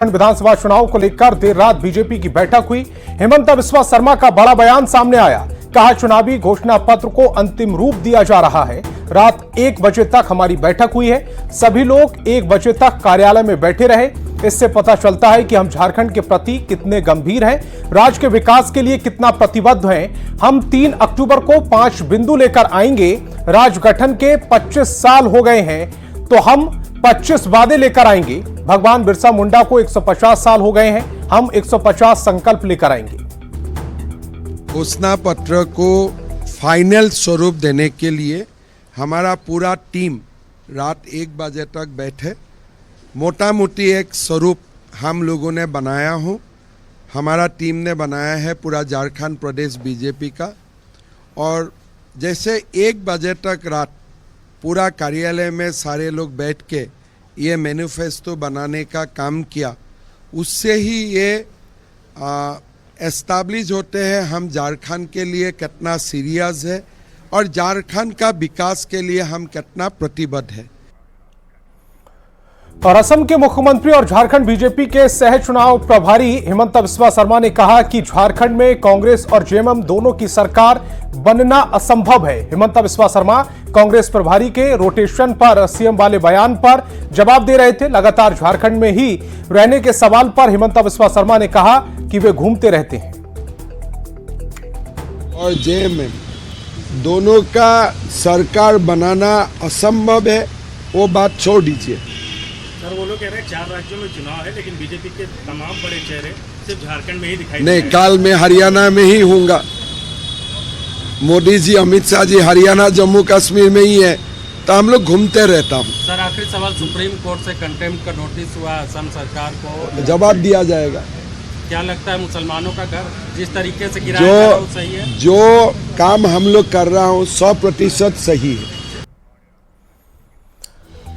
विधानसभा चुनाव को लेकर देर रात बीजेपी की बैठक हुई। हेमंत बिस्वा शर्मा का बड़ा बयान सामने आया। कहा, चुनावी घोषणा पत्र को अंतिम रूप दिया जा रहा है। रात 1 बजे तक हमारी बैठक हुई है। सभी लोग 1 बजे तक कार्यालय में बैठे रहे। इससे पता चलता है कि हम झारखंड के प्रति कितने गंभीर हैं, राज्य के विकास के लिए कितना प्रतिबद्ध हैं। हम 3 अक्टूबर को 5 बिंदु लेकर आएंगे। राज्य गठन के 25 साल हो गए हैं तो हम 25 वादे लेकर आएंगे। भगवान बिरसा मुंडा को 150 साल हो गए हैं, हम 150 संकल्प लेकर आएंगे। घोषणा पत्र को फाइनल स्वरूप देने के लिए हमारा पूरा टीम रात 1 बजे तक बैठे। मोटा मोटी एक स्वरूप हम लोगों ने बनाया हो, हमारा टीम ने बनाया है पूरा झारखंड प्रदेश बीजेपी का। और जैसे 1 बजे तक रात पूरा कार्यालय में सारे लोग बैठ के ये मैनिफेस्टो बनाने का काम किया, उससे ही ये एस्टैब्लिश होते हैं हम झारखंड के लिए कितना सीरियस है और झारखंड का विकास के लिए हम कितना प्रतिबद्ध है। और असम के मुख्यमंत्री और झारखंड बीजेपी के सह चुनाव प्रभारी हेमंत बिस्वा शर्मा ने कहा कि झारखंड में कांग्रेस और जेएमएम दोनों की सरकार बनना असंभव है। हेमंत बिस्वा शर्मा कांग्रेस प्रभारी के रोटेशन पर सीएम वाले बयान पर जवाब दे रहे थे। लगातार झारखंड में ही रहने के सवाल पर हेमंत बिस्वा शर्मा ने कहा कि वे घूमते रहते हैं। और जेएमएम दोनों का सरकार बनाना असंभव है, वो बात छोड़ दीजिए। सर, वो लोग कह रहे हैं 4 राज्यों में चुनाव है लेकिन बीजेपी के तमाम बड़े चेहरे सिर्फ झारखंड में ही दिखाई नहीं, कल मैं हरियाणा में ही हूँगा। मोदी जी, अमित शाह जी हरियाणा जम्मू कश्मीर में ही है, तो हम लोग घूमते रहता हूँ। सर, आखिरी सवाल, सुप्रीम कोर्ट से कंटेम्प्ट का नोटिस हुआ असम सरकार को, जवाब दिया जाएगा। क्या लगता है मुसलमानों का घर जिस तरीके से गिराया जा रहा है वो सही है? जो काम हम लोग कर रहा हूँ 100% सही है।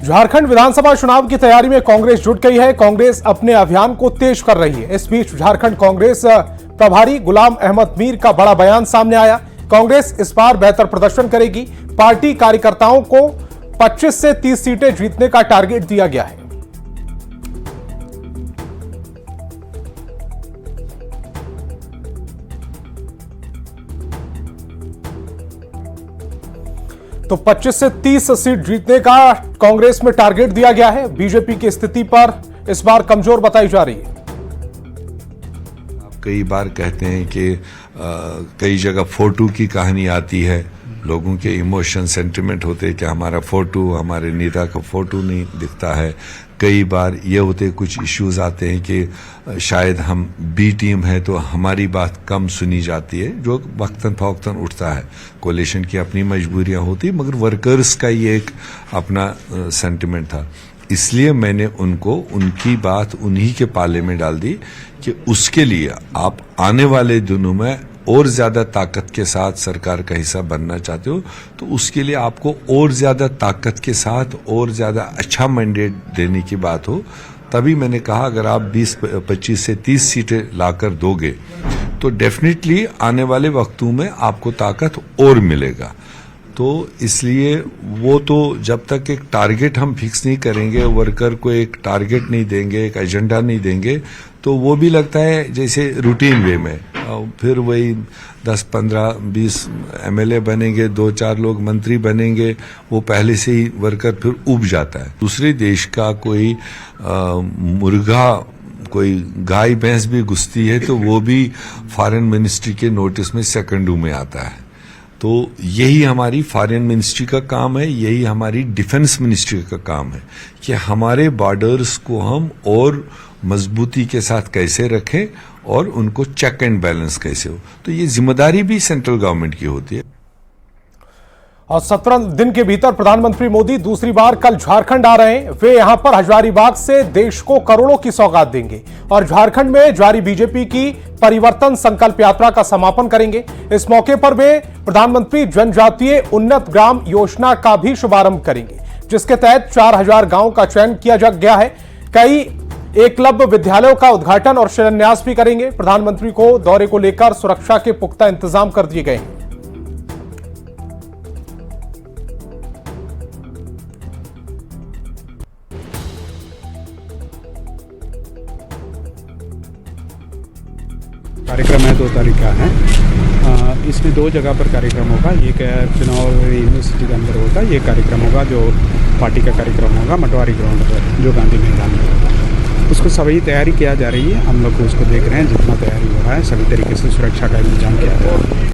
झारखंड विधानसभा चुनाव की तैयारी में कांग्रेस जुट गई है। कांग्रेस अपने अभियान को तेज कर रही है। इस बीच झारखंड कांग्रेस प्रभारी गुलाम अहमद मीर का बड़ा बयान सामने आया। कांग्रेस इस बार बेहतर प्रदर्शन करेगी। पार्टी कार्यकर्ताओं को 25 से 30 सीटें जीतने का टारगेट दिया गया है। तो 25 से 30 सीट जीतने का कांग्रेस में टारगेट दिया गया है। बीजेपी की स्थिति पर इस बार कमजोर बताई जा रही है। आप कई बार कहते हैं कि कई जगह फोटो की कहानी आती है, लोगों के इमोशन सेंटिमेंट होते हैं कि हमारा फोटो, हमारे नेता का फोटो नहीं दिखता है। कई बार ये होते कुछ इश्यूज आते हैं कि शायद हम बी टीम है तो हमारी बात कम सुनी जाती है, जो वक्तन फवक्तन उठता है। कोalition की अपनी मजबूरियां होती, मगर वर्कर्स का ये एक अपना सेंटिमेंट था। इसलिए मैंने उनको उनकी बात उन्हीं के पाले में डाल दी कि उसके लिए आप आने वाले दिनों में और ज्यादा ताकत के साथ सरकार का हिस्सा बनना चाहते हो तो उसके लिए आपको और ज्यादा ताकत के साथ और ज्यादा अच्छा मैंडेट देने की बात हो। तभी मैंने कहा अगर आप 20-25 से 30 सीटें लाकर दोगे तो डेफिनेटली आने वाले वक्तों में आपको ताकत और मिलेगा। तो इसलिए वो तो जब तक एक टारगेट हम फिक्स नहीं करेंगे, वर्कर को एक टारगेट नहीं देंगे, एक एजेंडा नहीं देंगे, तो वो भी लगता है जैसे रूटीन वे में फिर वही 10, 15, 20 एमएलए बनेंगे, 2-4 लोग मंत्री बनेंगे, वो पहले से ही वर्कर फिर उब जाता है। दूसरे देश का कोई मुर्गा, कोई गाय भैंस भी घुसती है तो वो भी फॉरेन मिनिस्ट्री के नोटिस में सेकंडों में आता है। तो यही हमारी फॉरेन मिनिस्ट्री का काम है, यही हमारी डिफेंस मिनिस्ट्री का काम है कि हमारे बॉर्डर्स को हम और मजबूती के साथ कैसे रखें और उनको चेक एंड बैलेंस कैसे हो। तो ये जिम्मेदारी भी सेंट्रल गवर्नमेंट की होती है। और 17 दिन के भीतर प्रधानमंत्री मोदी दूसरी बार कल झारखंड आ रहे हैं। वे यहां पर हजारीबाग से देश को करोड़ों की सौगात देंगे और झारखंड में जारी बीजेपी की परिवर्तन संकल्प यात्रा का समापन करेंगे। इस मौके पर वे प्रधानमंत्री जनजातीय उन्नत ग्राम योजना का भी शुभारंभ करेंगे, जिसके तहत 4000 गांव का चयन किया गया है। कई एकलव्य विद्यालयों का उद्घाटन और शिलान्यास भी करेंगे। प्रधानमंत्री को दौरे को लेकर सुरक्षा के पुख्ता इंतजाम कर दिए गए हैं। कार्यक्रम है 2 तारीख का है। इसमें 2 जगह पर कार्यक्रम होगा। एक चुनाव यूनिवर्सिटी के अंदर होगा, ये कार्यक्रम होगा जो पार्टी का कार्यक्रम होगा मटवारी ग्राउंड पर, जो गांधी मैदान में होगा। उसको सभी तैयारी किया जा रही है, हम लोग उसको देख रहे हैं। जितना तैयारी हो रहा है सभी तरीके से सुरक्षा का इंतजाम किया जा रहा है।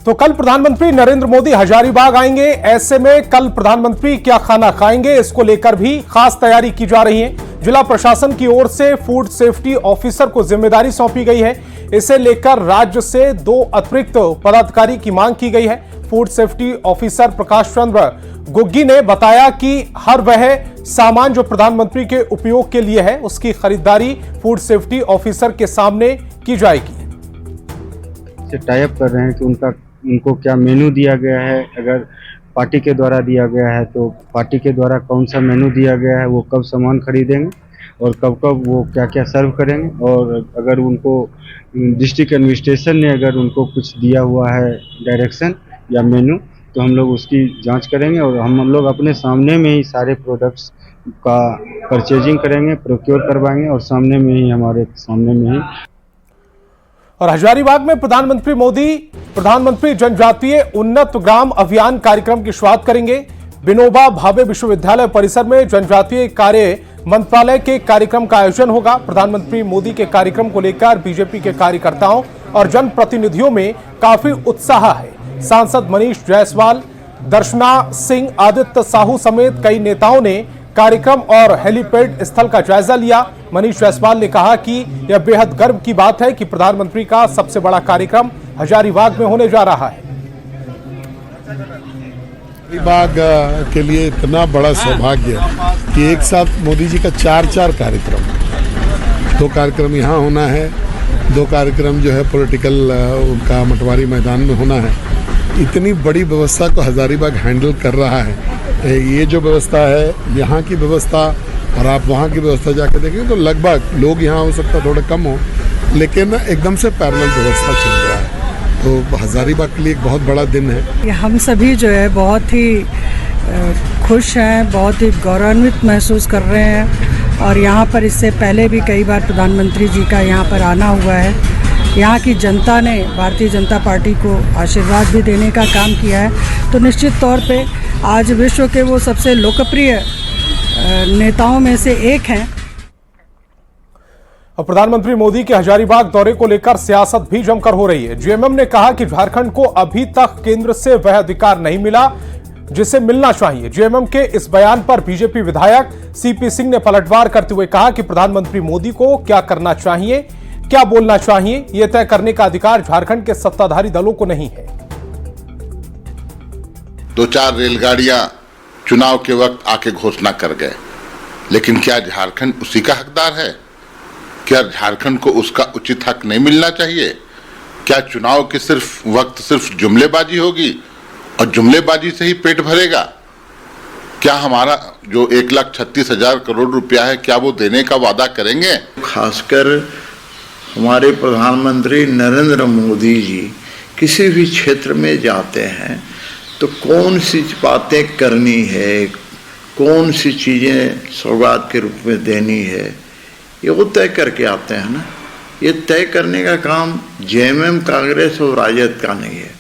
तो कल प्रधानमंत्री नरेंद्र मोदी हजारीबाग आएंगे। ऐसे में कल प्रधानमंत्री क्या खाना खाएंगे, इसको लेकर भी खास तैयारी की जा रही है। जिला प्रशासन की ओर से फूड सेफ्टी ऑफिसर को जिम्मेदारी सौंपी गई है। इसे लेकर राज्य से 2 अतिरिक्त पदाधिकारी की मांग की गई है। Food safety officer Prakash Chandra Guggi ने बताया कि हर वह सामान जो प्रधानमंत्री के उपयोग के लिए है उसकी खरीदारी फूड सेफ्टी ऑफिसर के सामने की जाएगी। से टाई अप कर रहे हैं कि उनको क्या मेनू दिया गया है, अगर पार्टी के द्वारा दिया गया है तो पार्टी के द्वारा कौन सा मेनू दिया गया है, वो कब सामान खरीदेंगे और कब कब वो क्या क्या सर्व करेंगे। और अगर उनको डिस्ट्रिक्ट एडमिनिस्ट्रेशन ने अगर उनको कुछ दिया हुआ है डायरेक्शन या मेनू, तो हम लोग उसकी जांच करेंगे और हम लोग अपने सामने में ही सारे प्रोडक्ट्स का परचेजिंग करेंगे, प्रोक्योर करवाएंगे और सामने में ही हमारे सामने में ही। और हजारीबाग में प्रधानमंत्री जनजातीय उन्नत ग्राम अभियान कार्यक्रम की शुरुआत करेंगे। विनोबा भावे विश्वविद्यालय परिसर में जनजातीय कार्य मंत्रालय के कार्यक्रम का आयोजन होगा। प्रधानमंत्री मोदी के कार्यक्रम को लेकर बीजेपी के कार्यकर्ताओं और जनप्रतिनिधियों में काफी उत्साह है। सांसद मनीष जायसवाल, दर्शना सिंह, आदित्य साहू समेत कई नेताओं ने कार्यक्रम और हेलीपैड स्थल का जायजा लिया। मनीष जायसवाल ने कहा कि यह बेहद गर्व की बात है कि प्रधानमंत्री का सबसे बड़ा कार्यक्रम हजारीबाग में होने जा रहा है। हजारीबाग के लिए इतना बड़ा सौभाग्य कि एक साथ मोदी जी का 4 कार्यक्रम, 2 कार्यक्रम यहाँ होना है, 2 कार्यक्रम जो है पॉलिटिकल उनका मटवारी मैदान में होना है। इतनी बड़ी व्यवस्था को हजारीबाग हैंडल कर रहा है। ये जो व्यवस्था है, यहाँ की व्यवस्था और आप वहाँ की व्यवस्था जाकर देखेंगे तो लगभग लोग यहाँ हो सकता थोड़ा कम हो, लेकिन एकदम से पैरेलल व्यवस्था चल रहा है। तो हजारीबाग के लिए एक बहुत बड़ा दिन है। हम सभी जो है बहुत ही खुश हैं, बहुत ही गौरवान्वित महसूस कर रहे हैं। और यहाँ पर इससे पहले भी कई बार प्रधानमंत्री जी का यहाँ पर आना हुआ है। यहाँ की जनता ने भारतीय जनता पार्टी को आशीर्वाद भी देने का काम किया है। तो निश्चित तौर पे आज विश्व के वो सबसे लोकप्रिय नेताओं में से एक हैं। और प्रधानमंत्री मोदी के हजारीबाग दौरे को लेकर सियासत भी जमकर हो रही है। जेएमएम ने कहा कि झारखंड को अभी तक केंद्र से वह अधिकार नहीं मिला जिसे मिलना चाहिए। जेएमएम के इस बयान पर बीजेपी विधायक सीपी सिंह ने पलटवार करते हुए कहा कि प्रधानमंत्री मोदी को क्या करना चाहिए, क्या बोलना चाहिए, यह तय करने का अधिकार झारखंड के सत्ताधारी दलों को नहीं है। 2-4 रेलगाड़ियां चुनाव के वक्त आके घोषणा कर गए, लेकिन क्या झारखंड उसी का हकदार है? क्या झारखंड को उसका उचित हक नहीं मिलना चाहिए? क्या चुनाव के वक्त सिर्फ जुमलेबाजी होगी और जुमलेबाजी से ही पेट भरेगा? क्या हमारा जो 1,36,000 करोड़ रुपया है, क्या वो देने का वादा करेंगे? खासकर हमारे प्रधानमंत्री नरेंद्र मोदी जी किसी भी क्षेत्र में जाते हैं तो कौन सी बातें करनी है, कौन सी चीज़ें सौगात के रूप में देनी है, ये वो तय करके आते हैं ना। ये तय करने का काम जेएमएम, कांग्रेस और राजद का नहीं है।